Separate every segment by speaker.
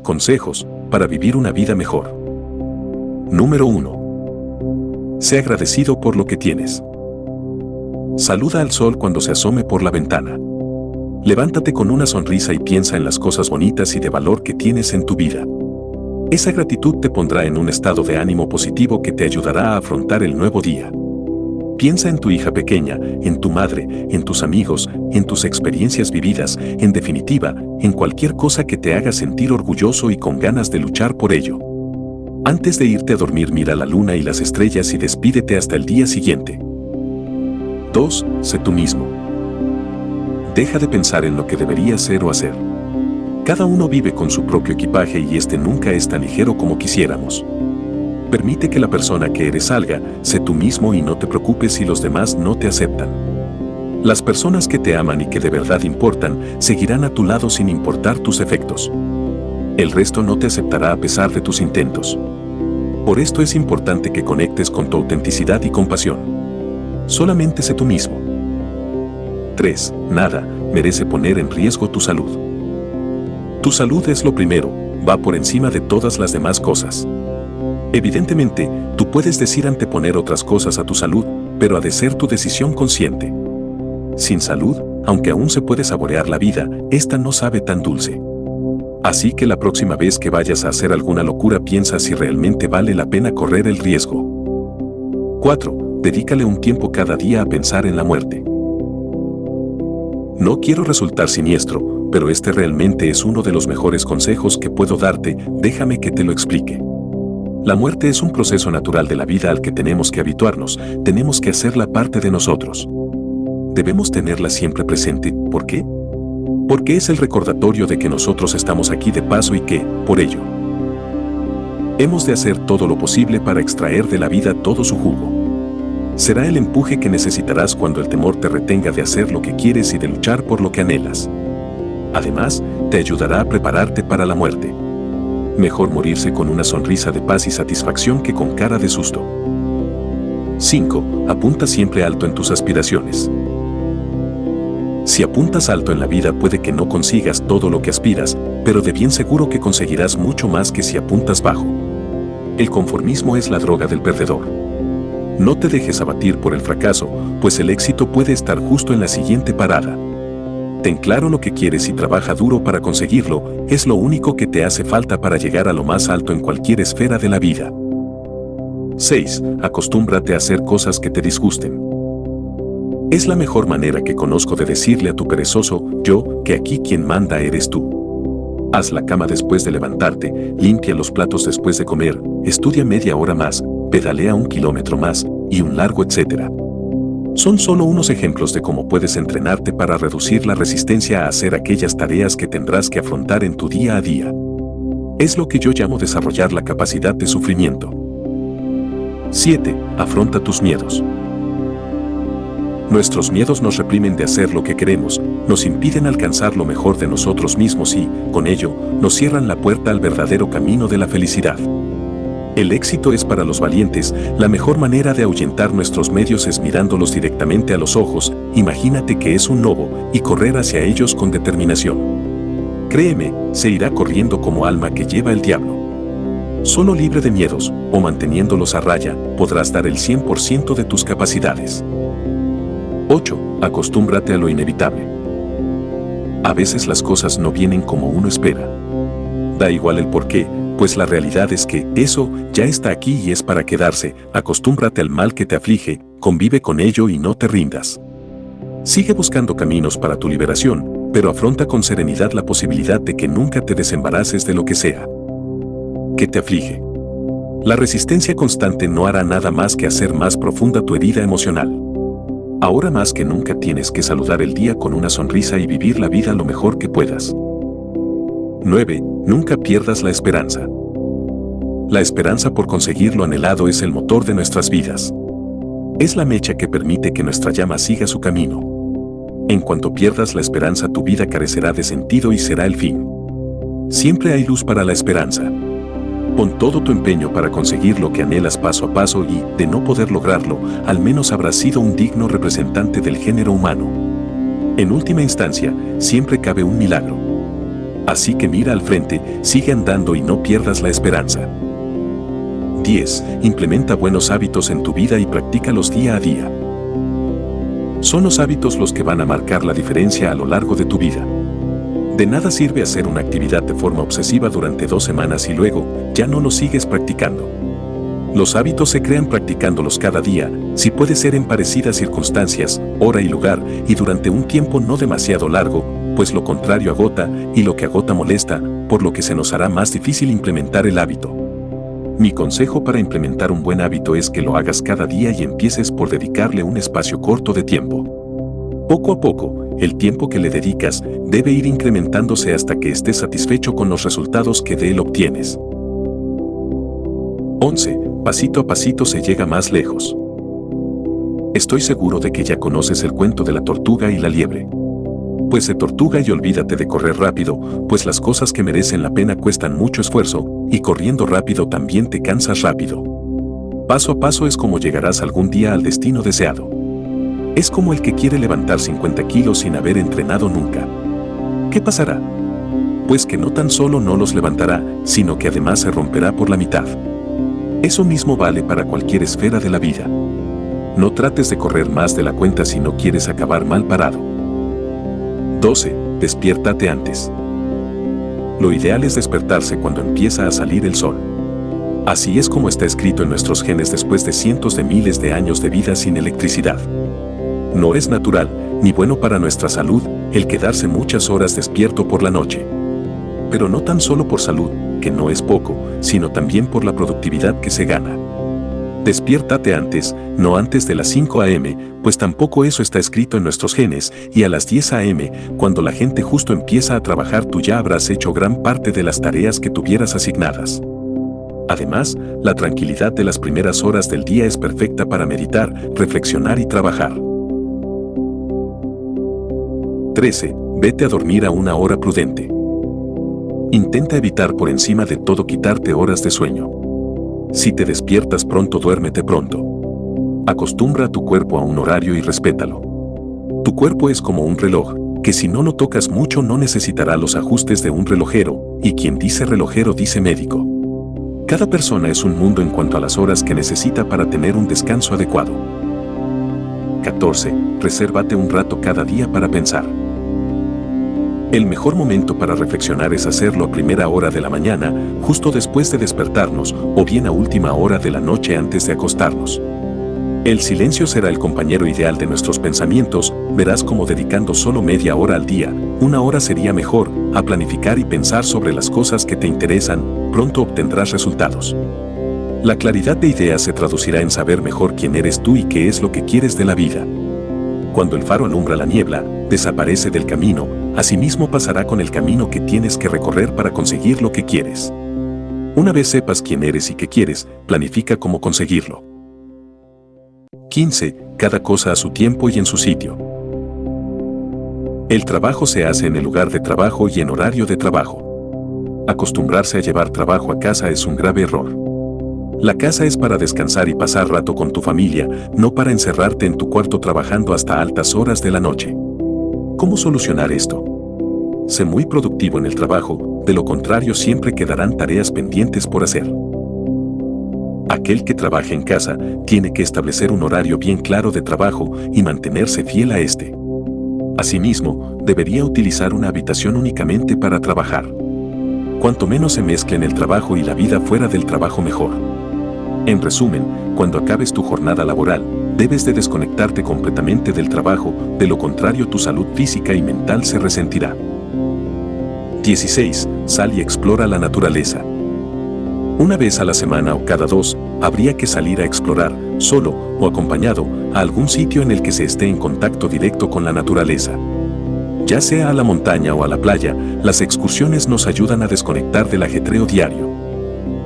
Speaker 1: Consejos para vivir una vida mejor. Número 1. Sé agradecido por lo que tienes. Saluda al sol cuando se asome por la ventana. Levántate con una sonrisa y piensa en las cosas bonitas y de valor que tienes en tu vida. Esa gratitud te pondrá en un estado de ánimo positivo que te ayudará a afrontar el nuevo día. Piensa en tu hija pequeña, en tu madre, en tus amigos, en tus experiencias vividas, en definitiva, en cualquier cosa que te haga sentir orgulloso y con ganas de luchar por ello. Antes de irte a dormir, mira la luna y las estrellas y despídete hasta el día siguiente. 2. Sé tú mismo. Deja de pensar en lo que deberías ser o hacer. Cada uno vive con su propio equipaje y este nunca es tan ligero como quisiéramos. Permite que la persona que eres salga, sé tú mismo y no te preocupes si los demás no te aceptan. Las personas que te aman y que de verdad importan, seguirán a tu lado sin importar tus efectos. El resto no te aceptará a pesar de tus intentos. Por esto es importante que conectes con tu autenticidad y compasión. Solamente sé tú mismo. 3. Nada merece poner en riesgo tu salud. Tu salud es lo primero, va por encima de todas las demás cosas. Evidentemente, tú puedes decidir anteponer otras cosas a tu salud, pero ha de ser tu decisión consciente. Sin salud, aunque aún se puede saborear la vida, esta no sabe tan dulce. Así que la próxima vez que vayas a hacer alguna locura, piensa si realmente vale la pena correr el riesgo. 4. Dedícale un tiempo cada día a pensar en la muerte. No quiero resultar siniestro, pero este realmente es uno de los mejores consejos que puedo darte, déjame que te lo explique. La muerte es un proceso natural de la vida al que tenemos que habituarnos, tenemos que hacerla parte de nosotros. Debemos tenerla siempre presente, ¿por qué? Porque es el recordatorio de que nosotros estamos aquí de paso y que, por ello, hemos de hacer todo lo posible para extraer de la vida todo su jugo. Será el empuje que necesitarás cuando el temor te retenga de hacer lo que quieres y de luchar por lo que anhelas. Además, te ayudará a prepararte para la muerte. Mejor morirse con una sonrisa de paz y satisfacción que con cara de susto. 5. Apunta siempre alto en tus aspiraciones. Si apuntas alto en la vida, puede que no consigas todo lo que aspiras, pero de bien seguro que conseguirás mucho más que si apuntas bajo. El conformismo es la droga del perdedor. No te dejes abatir por el fracaso, pues el éxito puede estar justo en la siguiente parada. Ten claro lo que quieres y trabaja duro para conseguirlo, es lo único que te hace falta para llegar a lo más alto en cualquier esfera de la vida. 6. Acostúmbrate a hacer cosas que te disgusten. Es la mejor manera que conozco de decirle a tu perezoso yo que aquí quien manda eres tú. Haz la cama después de levantarte, limpia los platos después de comer, estudia media hora más, pedalea 1 kilómetro más, y un largo etcétera. Son solo unos ejemplos de cómo puedes entrenarte para reducir la resistencia a hacer aquellas tareas que tendrás que afrontar en tu día a día. Es lo que yo llamo desarrollar la capacidad de sufrimiento. 7. Afronta tus miedos. Nuestros miedos nos reprimen de hacer lo que queremos, nos impiden alcanzar lo mejor de nosotros mismos y, con ello, nos cierran la puerta al verdadero camino de la felicidad. El éxito es para los valientes, la mejor manera de ahuyentar nuestros miedos es mirándolos directamente a los ojos, imagínate que es un lobo, y correr hacia ellos con determinación. Créeme, se irá corriendo como alma que lleva el diablo. Solo libre de miedos, o manteniéndolos a raya, podrás dar el 100% de tus capacidades. 8. Acostúmbrate a lo inevitable. A veces las cosas no vienen como uno espera. Da igual el porqué, pues la realidad es que eso ya está aquí y es para quedarse. Acostúmbrate al mal que te aflige, convive con ello y no te rindas. Sigue buscando caminos para tu liberación, pero afronta con serenidad la posibilidad de que nunca te desembaraces de lo que sea que te aflige. La resistencia constante no hará nada más que hacer más profunda tu herida emocional. Ahora más que nunca tienes que saludar el día con una sonrisa y vivir la vida lo mejor que puedas. 9. Nunca pierdas la esperanza. La esperanza por conseguir lo anhelado es el motor de nuestras vidas. Es la mecha que permite que nuestra llama siga su camino. En cuanto pierdas la esperanza, tu vida carecerá de sentido y será el fin. Siempre hay luz para la esperanza. Pon todo tu empeño para conseguir lo que anhelas paso a paso y, de no poder lograrlo, al menos habrás sido un digno representante del género humano. En última instancia, siempre cabe un milagro. Así que mira al frente, sigue andando y no pierdas la esperanza. 10. Implementa buenos hábitos en tu vida y practícalos día a día. Son los hábitos los que van a marcar la diferencia a lo largo de tu vida. De nada sirve hacer una actividad de forma obsesiva durante 2 semanas y luego ya no lo sigues practicando. Los hábitos se crean practicándolos cada día, si puede ser en parecidas circunstancias, hora y lugar, y durante un tiempo no demasiado largo, pues lo contrario agota, y lo que agota molesta, por lo que se nos hará más difícil implementar el hábito. Mi consejo para implementar un buen hábito es que lo hagas cada día y empieces por dedicarle un espacio corto de tiempo. Poco a poco, el tiempo que le dedicas debe ir incrementándose hasta que estés satisfecho con los resultados que de él obtienes. 11. Pasito a pasito se llega más lejos. Estoy seguro de que ya conoces el cuento de la tortuga y la liebre. Pues se tortuga y olvídate de correr rápido, pues las cosas que merecen la pena cuestan mucho esfuerzo, y corriendo rápido también te cansas rápido. Paso a paso es como llegarás algún día al destino deseado. Es como el que quiere levantar 50 kilos sin haber entrenado nunca. ¿Qué pasará? Pues que no tan solo no los levantará, sino que además se romperá por la mitad. Eso mismo vale para cualquier esfera de la vida. No trates de correr más de la cuenta si no quieres acabar mal parado. 12. Despiértate antes. Lo ideal es despertarse cuando empieza a salir el sol. Así es como está escrito en nuestros genes después de cientos de miles de años de vida sin electricidad. No es natural, ni bueno para nuestra salud, el quedarse muchas horas despierto por la noche. Pero no tan solo por salud, que no es poco, sino también por la productividad que se gana. Despiértate antes, no antes de las 5 a.m., pues tampoco eso está escrito en nuestros genes, y a las 10 a.m., cuando la gente justo empieza a trabajar tú ya habrás hecho gran parte de las tareas que tuvieras asignadas. Además, la tranquilidad de las primeras horas del día es perfecta para meditar, reflexionar y trabajar. 13. Vete a dormir a una hora prudente. Intenta evitar por encima de todo quitarte horas de sueño. Si te despiertas pronto, duérmete pronto. Acostumbra a tu cuerpo a un horario y respétalo. Tu cuerpo es como un reloj, que si no lo tocas mucho no necesitará los ajustes de un relojero, y quien dice relojero dice médico. Cada persona es un mundo en cuanto a las horas que necesita para tener un descanso adecuado. 14. Resérvate un rato cada día para pensar. El mejor momento para reflexionar es hacerlo a primera hora de la mañana, justo después de despertarnos, o bien a última hora de la noche antes de acostarnos. El silencio será el compañero ideal de nuestros pensamientos, verás cómo dedicando solo media hora al día, 1 hora sería mejor, a planificar y pensar sobre las cosas que te interesan, pronto obtendrás resultados. La claridad de ideas se traducirá en saber mejor quién eres tú y qué es lo que quieres de la vida. Cuando el faro alumbra la niebla, desaparece del camino, asimismo pasará con el camino que tienes que recorrer para conseguir lo que quieres. Una vez sepas quién eres y qué quieres, planifica cómo conseguirlo. 15. Cada cosa a su tiempo y en su sitio. El trabajo se hace en el lugar de trabajo y en horario de trabajo. Acostumbrarse a llevar trabajo a casa es un grave error. La casa es para descansar y pasar rato con tu familia, no para encerrarte en tu cuarto trabajando hasta altas horas de la noche. ¿Cómo solucionar esto? Sé muy productivo en el trabajo, de lo contrario siempre quedarán tareas pendientes por hacer. Aquel que trabaje en casa tiene que establecer un horario bien claro de trabajo y mantenerse fiel a este. Asimismo, debería utilizar una habitación únicamente para trabajar. Cuanto menos se mezclen el trabajo y la vida fuera del trabajo mejor. En resumen, cuando acabes tu jornada laboral, debes de desconectarte completamente del trabajo, de lo contrario tu salud física y mental se resentirá. 16. Sal y explora la naturaleza. Una vez a la semana o cada 2, habría que salir a explorar, solo o acompañado, a algún sitio en el que se esté en contacto directo con la naturaleza. Ya sea a la montaña o a la playa, las excursiones nos ayudan a desconectar del ajetreo diario.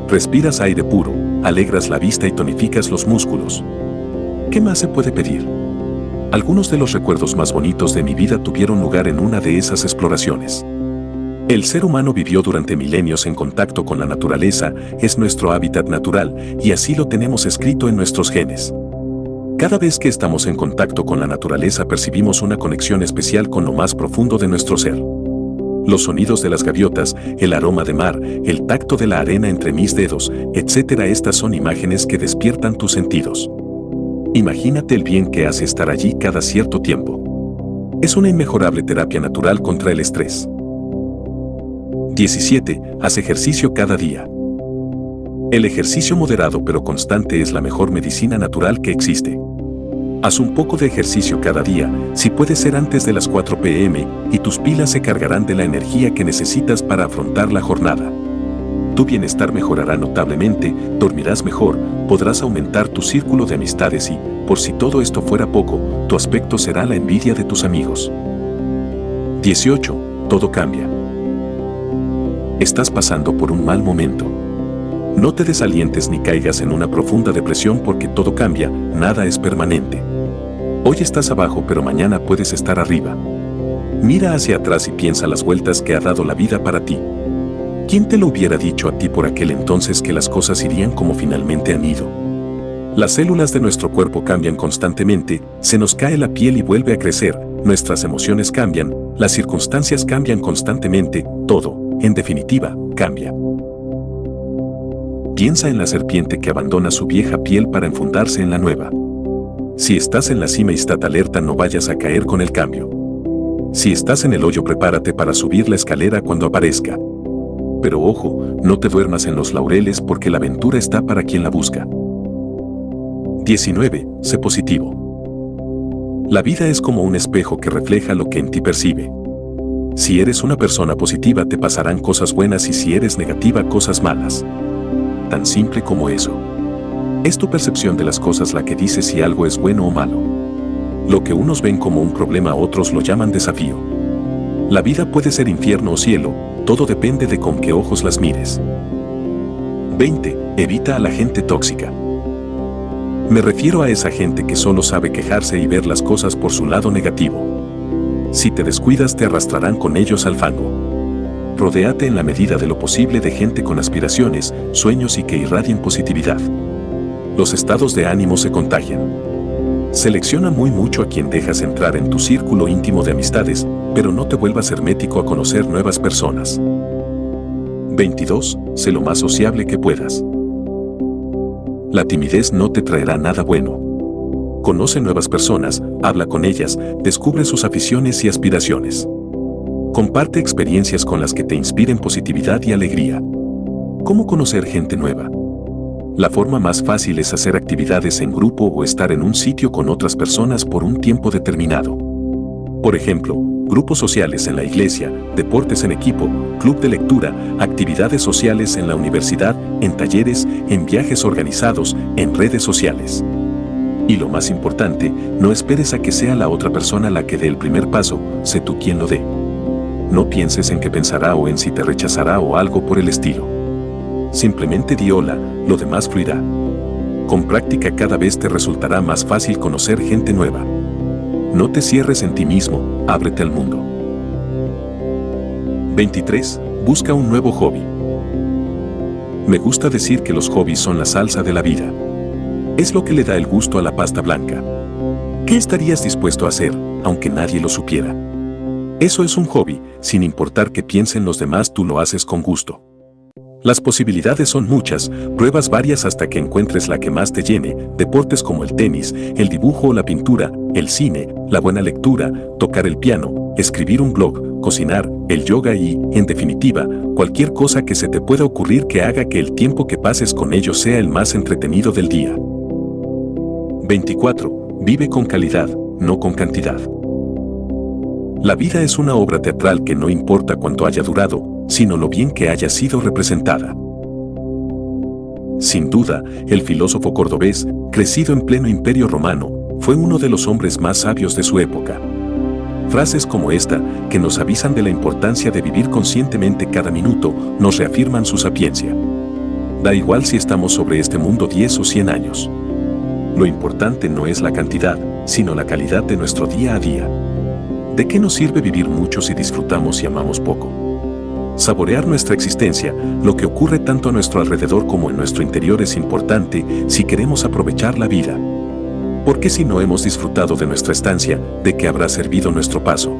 Speaker 1: Respiras aire puro, alegras la vista y tonificas los músculos. ¿Qué más se puede pedir? Algunos de los recuerdos más bonitos de mi vida tuvieron lugar en una de esas exploraciones. El ser humano vivió durante milenios en contacto con la naturaleza, es nuestro hábitat natural, y así lo tenemos escrito en nuestros genes. Cada vez que estamos en contacto con la naturaleza percibimos una conexión especial con lo más profundo de nuestro ser. Los sonidos de las gaviotas, el aroma de mar, el tacto de la arena entre mis dedos, etc. Estas son imágenes que despiertan tus sentidos. Imagínate el bien que hace estar allí cada cierto tiempo. Es una inmejorable terapia natural contra el estrés. 17. Haz ejercicio cada día. El ejercicio moderado pero constante es la mejor medicina natural que existe. Haz un poco de ejercicio cada día, si puede ser antes de las 4 p.m., y tus pilas se cargarán de la energía que necesitas para afrontar la jornada. Tu bienestar mejorará notablemente, dormirás mejor, podrás aumentar tu círculo de amistades y, por si todo esto fuera poco, tu aspecto será la envidia de tus amigos. 18. Todo cambia. Estás pasando por un mal momento. No te desalientes ni caigas en una profunda depresión porque todo cambia, nada es permanente. Hoy estás abajo pero mañana puedes estar arriba. Mira hacia atrás y piensa las vueltas que ha dado la vida para ti. ¿Quién te lo hubiera dicho a ti por aquel entonces que las cosas irían como finalmente han ido? Las células de nuestro cuerpo cambian constantemente, se nos cae la piel y vuelve a crecer, nuestras emociones cambian, las circunstancias cambian constantemente, todo, en definitiva, cambia. Piensa en la serpiente que abandona su vieja piel para enfundarse en la nueva. Si estás en la cima y estate alerta, no vayas a caer con el cambio. Si estás en el hoyo, prepárate para subir la escalera cuando aparezca. Pero ojo, no te duermas en los laureles porque la aventura está para quien la busca. 19. Sé positivo. La vida es como un espejo que refleja lo que en ti percibe. Si eres una persona positiva te pasarán cosas buenas y si eres negativa cosas malas. Tan simple como eso. Es tu percepción de las cosas la que dice si algo es bueno o malo. Lo que unos ven como un problema, otros lo llaman desafío. La vida puede ser infierno o cielo, todo depende de con qué ojos las mires. 20. Evita a la gente tóxica. Me refiero a esa gente que solo sabe quejarse y ver las cosas por su lado negativo. Si te descuidas te arrastrarán con ellos al fango. Rodéate en la medida de lo posible de gente con aspiraciones, sueños y que irradien positividad. Los estados de ánimo se contagian. Selecciona muy mucho a quien dejas entrar en tu círculo íntimo de amistades, pero no te vuelvas hermético a conocer nuevas personas. 22. Sé lo más sociable que puedas. La timidez no te traerá nada bueno. Conoce nuevas personas, habla con ellas, descubre sus aficiones y aspiraciones. Comparte experiencias con las que te inspiren positividad y alegría. ¿Cómo conocer gente nueva? La forma más fácil es hacer actividades en grupo o estar en un sitio con otras personas por un tiempo determinado. Por ejemplo, grupos sociales en la iglesia, deportes en equipo, club de lectura, actividades sociales en la universidad, en talleres, en viajes organizados, en redes sociales. Y lo más importante, no esperes a que sea la otra persona la que dé el primer paso, sé tú quien lo dé. No pienses en qué pensará o en si te rechazará o algo por el estilo. Simplemente di hola, lo demás fluirá. Con práctica cada vez te resultará más fácil conocer gente nueva. No te cierres en ti mismo, ábrete al mundo. 23. Busca un nuevo hobby. Me gusta decir que los hobbies son la salsa de la vida. Es lo que le da el gusto a la pasta blanca. ¿Qué estarías dispuesto a hacer, aunque nadie lo supiera? Eso es un hobby, sin importar qué piensen los demás, tú lo haces con gusto. Las posibilidades son muchas, pruebas varias hasta que encuentres la que más te llene, deportes como el tenis, el dibujo o la pintura, el cine, la buena lectura, tocar el piano, escribir un blog, cocinar, el yoga y, en definitiva, cualquier cosa que se te pueda ocurrir que haga que el tiempo que pases con ellos sea el más entretenido del día. 24. Vive con calidad, no con cantidad. La vida es una obra teatral que no importa cuánto haya durado, sino lo bien que haya sido representada. Sin duda, el filósofo cordobés, crecido en pleno Imperio Romano, fue uno de los hombres más sabios de su época. Frases como esta, que nos avisan de la importancia de vivir conscientemente cada minuto, nos reafirman su sapiencia. Da igual si estamos sobre este mundo 10 o 100 años. Lo importante no es la cantidad, sino la calidad de nuestro día a día. ¿De qué nos sirve vivir mucho si disfrutamos y amamos poco? Saborear nuestra existencia, lo que ocurre tanto a nuestro alrededor como en nuestro interior es importante si queremos aprovechar la vida. Porque si no hemos disfrutado de nuestra estancia, ¿de qué habrá servido nuestro paso?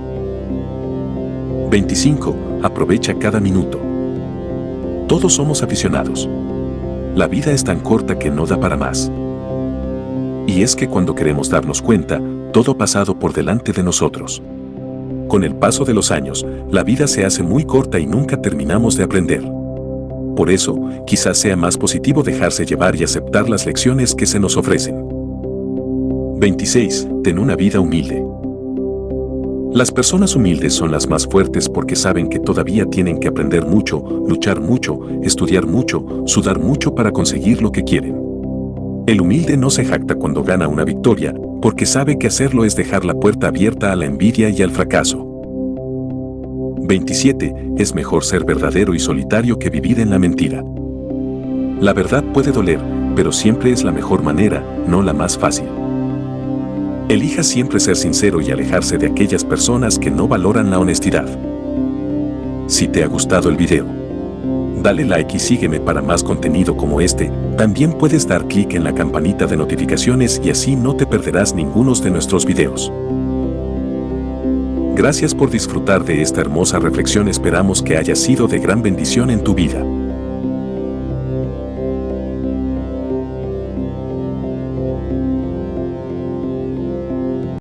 Speaker 1: 25. Aprovecha cada minuto. Todos somos aficionados. La vida es tan corta que no da para más. Y es que cuando queremos darnos cuenta, todo ha pasado por delante de nosotros. Con el paso de los años, la vida se hace muy corta y nunca terminamos de aprender. Por eso, quizás sea más positivo dejarse llevar y aceptar las lecciones que se nos ofrecen. 26. Ten una vida humilde. Las personas humildes son las más fuertes porque saben que todavía tienen que aprender mucho, luchar mucho, estudiar mucho, sudar mucho para conseguir lo que quieren. El humilde no se jacta cuando gana una victoria, porque sabe que hacerlo es dejar la puerta abierta a la envidia y al fracaso. 27. Es mejor ser verdadero y solitario que vivir en la mentira. La verdad puede doler, pero siempre es la mejor manera, no la más fácil. Elija siempre ser sincero y alejarse de aquellas personas que no valoran la honestidad. Si te ha gustado el video, dale like y sígueme para más contenido como este. También puedes dar clic en la campanita de notificaciones y así no te perderás ninguno de nuestros videos. Gracias por disfrutar de esta hermosa reflexión, esperamos que haya sido de gran bendición en tu vida.